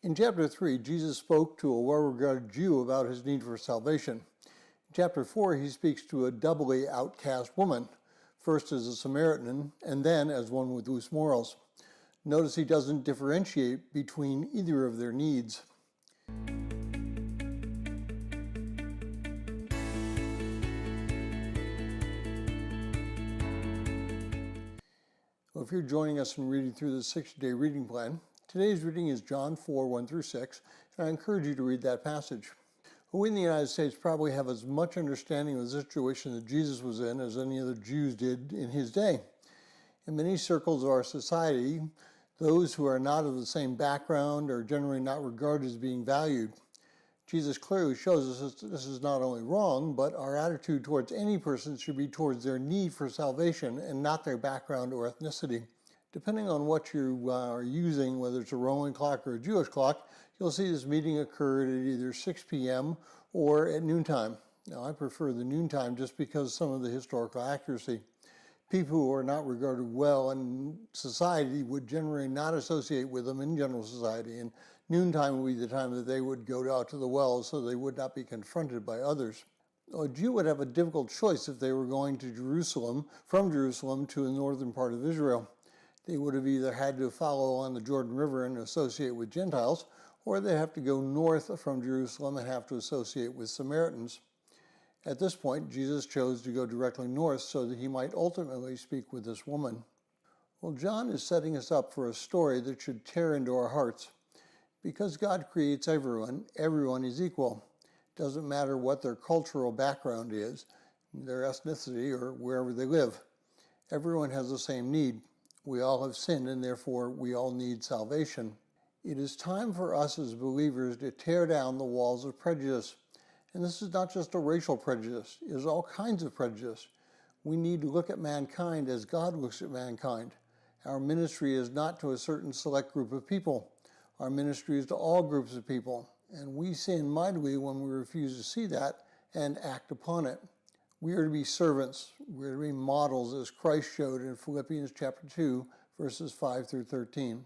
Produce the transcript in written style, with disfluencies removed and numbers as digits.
In chapter 3, Jesus spoke to a well-regarded Jew about his need for salvation. In chapter 4, he speaks to a doubly outcast woman, first as a Samaritan and then as one with loose morals. Notice he doesn't differentiate between either of their needs. Well, if you're joining us in reading through the 60-day reading plan, today's reading is John 4, 1 through 6, and I encourage you to read that passage. We in the United States probably have as much understanding of the situation that Jesus was in as any other Jews did in his day. In many circles of our society, those who are not of the same background are generally not regarded as being valued. Jesus clearly shows us that this is not only wrong, but our attitude towards any person should be towards their need for salvation and not their background or ethnicity. Depending on what you are using, whether it's a Roman clock or a Jewish clock, you'll see this meeting occurred at either 6 p.m. or at noontime. Now, I prefer the noontime just because of some of the historical accuracy. People who are not regarded well in society would generally not associate with them in general society, and noontime would be the time that they would go out to the wells so they would not be confronted by others. A Jew would have a difficult choice if they were going to Jerusalem, from Jerusalem to the northern part of Israel. They would have either had to follow on the Jordan River and associate with Gentiles, or they have to go north from Jerusalem and have to associate with Samaritans. At this point, Jesus chose to go directly north so that he might ultimately speak with this woman. Well, John is setting us up for a story that should tear into our hearts. Because God creates everyone, everyone is equal. It doesn't matter what their cultural background is, their ethnicity, or wherever they live. Everyone has the same need. We all have sinned, and therefore we all need salvation. It is time for us as believers to tear down the walls of prejudice. And this is not just a racial prejudice. It is all kinds of prejudice. We need to look at mankind as God looks at mankind. Our ministry is not to a certain select group of people. Our ministry is to all groups of people. And we sin mightily when we refuse to see that and act upon it. We are to be servants. We are to be models as Christ showed in Philippians chapter 2, verses 5 through 13.